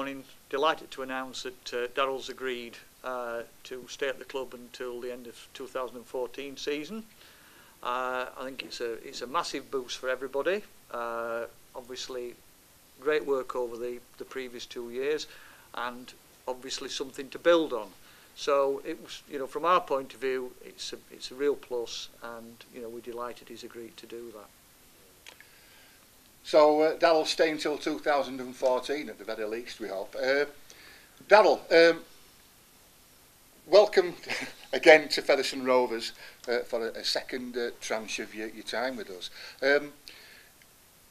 morning, delighted to announce that Darryl's agreed to stay at the club until the end of 2014 season. I think it's a massive boost for everybody. Obviously, great work over the previous 2 years, and obviously something to build on. So it was, from our point of view, it's a real plus, and we're delighted he's agreed to do that. So Darryl staying until 2014 at the very least, we hope. Darryl, welcome again to Featherstone Rovers for a second tranche of your time with us.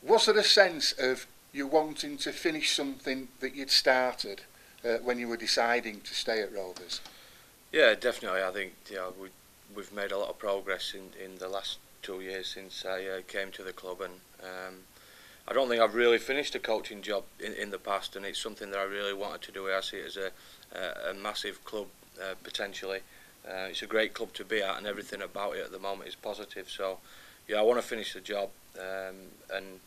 Was there a sense of you wanting to finish something that you'd started when you were deciding to stay at Rovers? Yeah, definitely. I think we've made a lot of progress in the last 2 years since I came to the club, and I don't think I've really finished a coaching job in the past, and it's something that I really wanted to do. I see it as a massive club potentially. It's a great club to be at, and everything about it at the moment is positive. So yeah, I want to finish the job, and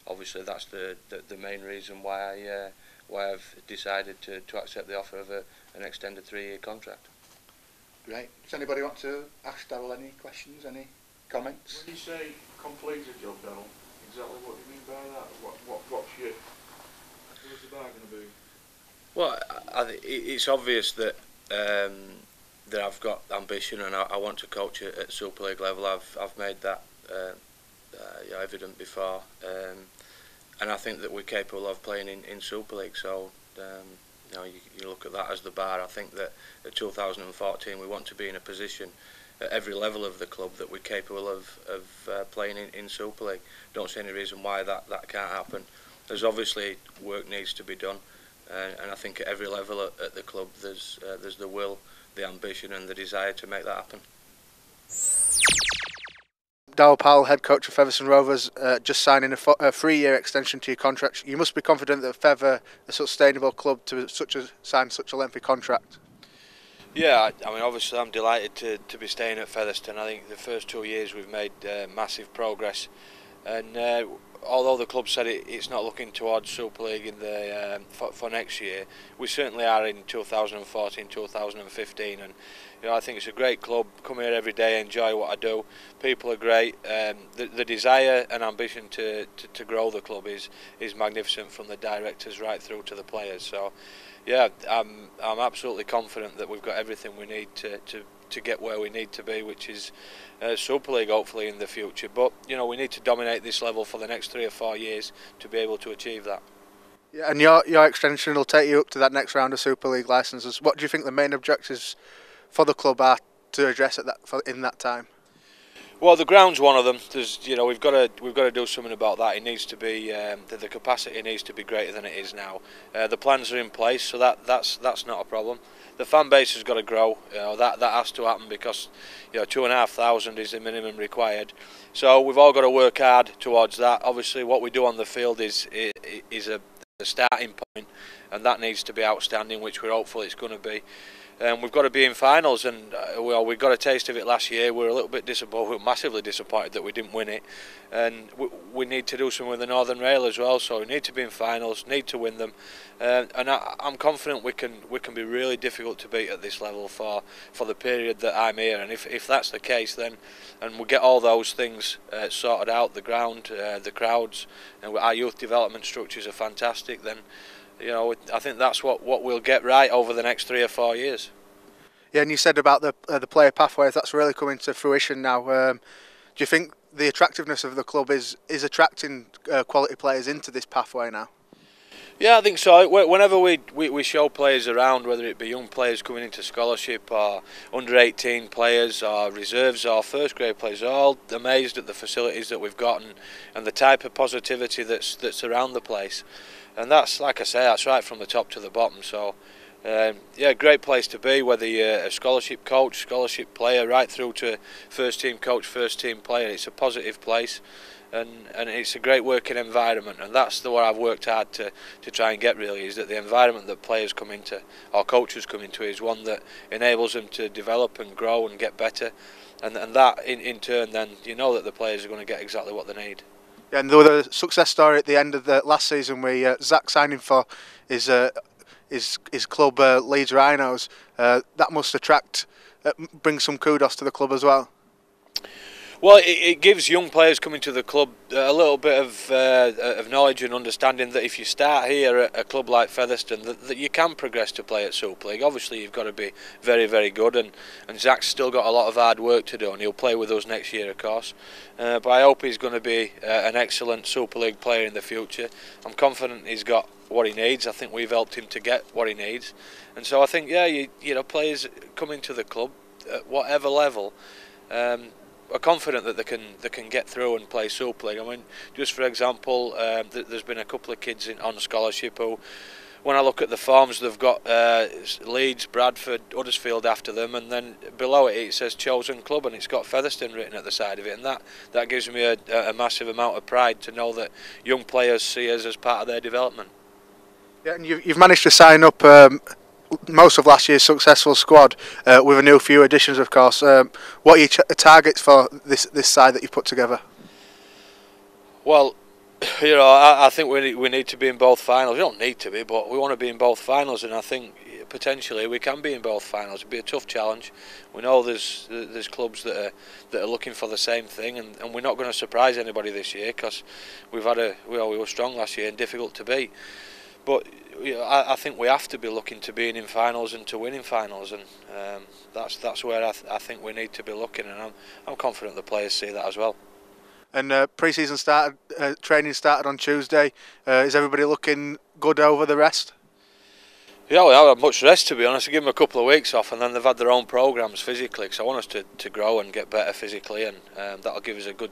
obviously that's the main reason why I've decided to accept the offer of an extended 3-year contract. Great. Does anybody want to ask Darryl any questions, any comments? When you say complete a job, Darryl, exactly what do you mean by that? What's the bar going to be? Well, it's obvious that that I've got ambition, and I want to coach at Super League level. I've made that evident before, and I think that we're capable of playing in Super League. So you look at that as the bar. I think that at 2014 we want to be in a position at every level of the club that we're capable of playing in Super League. Don't see any reason why that can't happen. There's obviously work needs to be done, and I think at every level at the club there's the will, the ambition and the desire to make that happen. Darryl Powell, head coach of Featherstone Rovers, just signing a 3-year extension to your contract. You must be confident that Fev are a sustainable club to sign such a lengthy contract. Yeah, I mean, obviously I'm delighted to be staying at Featherstone. I think the first 2 years we've made massive progress, and although the club said it's not looking towards Super League in the for next year, we certainly are in 2014, 2015, and I think it's a great club. Come here every day, enjoy what I do. People are great. The desire and ambition to grow the club is magnificent, from the directors right through to the players. So yeah, I'm absolutely confident that we've got everything we need to get where we need to be, which is Super League hopefully in the future. But we need to dominate this level for the next 3 or 4 years to be able to achieve that. Yeah, and your extension will take you up to that next round of Super League licenses. What do you think the main objectives for the club are to address in that time? Well, the ground's one of them. There's, we've got to do something about that. It needs to be the capacity needs to be greater than it is now. The plans are in place, so that's not a problem. The fan base has got to grow. That has to happen, because 2,500 is the minimum required. So we've all got to work hard towards that. Obviously, what we do on the field is a starting point, and that needs to be outstanding, which we're hopeful it's going to be. We've got to be in finals, and we got a taste of it last year. We're a little bit disappointed, we're massively disappointed that we didn't win it, and we need to do something with the Northern Rail as well. So we need to be in finals, need to win them, and I'm confident we can be really difficult to beat at this level for the period that I'm here. And if that's the case, then and we get all those things sorted out, the ground, the crowds, and our youth development structures are fantastic, then I think that's what we'll get right over the next 3 or 4 years. Yeah, and you said about the player pathways, that's really coming to fruition now. Do you think the attractiveness of the club is attracting quality players into this pathway now? Yeah, I think so. Whenever we show players around, whether it be young players coming into scholarship or under 18 players or reserves or first grade players, they're all amazed at the facilities that we've got and the type of positivity that's around the place. And that's, like I say, that's right from the top to the bottom. So yeah, great place to be, whether you're a scholarship coach, scholarship player, right through to first team coach, first team player. It's a positive place, and it's a great working environment, and that's what I've worked hard to try and get, really, is that the environment that players come into, or coaches come into, is one that enables them to develop and grow and get better, and that in turn, then that the players are going to get exactly what they need. Yeah, and there was a success story at the end of the last season where Zach signing for his his club Leeds Rhinos. That must bring some kudos to the club as well. Well, it gives young players coming to the club a little bit of knowledge and understanding that if you start here at a club like Featherstone, that you can progress to play at Super League. Obviously, you've got to be very, very good, and Zach's still got a lot of hard work to do, and he'll play with us next year, of course. But I hope he's going to be an excellent Super League player in the future. I'm confident he's got what he needs. I think we've helped him to get what he needs, and so I think, yeah, you know, players coming to the club at whatever level. Are confident that they can get through and play Super League. I mean, just for example, there's been a couple of kids on scholarship who, when I look at the forms, they've got Leeds, Bradford, Huddersfield after them, and then below it says chosen club, and it's got Featherstone written at the side of it, and that gives me a massive amount of pride to know that young players see us as part of their development. Yeah, and you've managed to sign up most of last year's successful squad with a new few additions, of course. What are your targets for this side that you've put together? Well, you know, I think we need to be in both finals. We don't need to be, but we want to be in both finals, and I think potentially we can be in both finals. It'd be a tough challenge. We know there's clubs that are looking for the same thing, and we're not going to surprise anybody this year because we were strong last year and difficult to beat. But you know, I think we have to be looking to being in finals and to winning finals, and that's where I think we need to be looking, and I'm confident the players see that as well. And pre-season started, training started on Tuesday. Is everybody looking good over the rest? Yeah, we haven't had much rest, to be honest. I give them a couple of weeks off, and then they've had their own programmes physically, because I want us to grow and get better physically, and that'll give us a good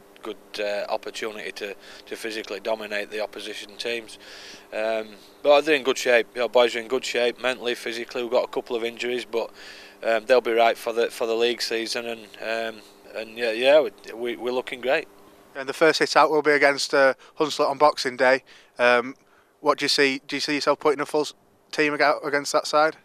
opportunity to physically dominate the opposition teams. But they're in good shape. You know, boys are in good shape mentally, physically. We've got a couple of injuries, but they'll be right for the league season, and yeah, we're looking great. And the first hit out will be against Hunslet on Boxing Day. What do you see? Do you see yourself putting a full team out against that side?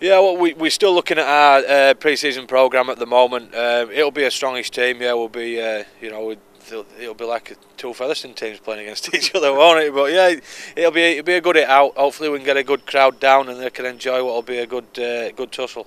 Yeah, well, we're still looking at our pre-season programme at the moment. It'll be a strongish team. Yeah, we'll be, you know, it'll be like two Featherstone teams playing against each other, won't it? But yeah, it'll be a good hit out. Hopefully, we can get a good crowd down and they can enjoy what'll be a good tussle.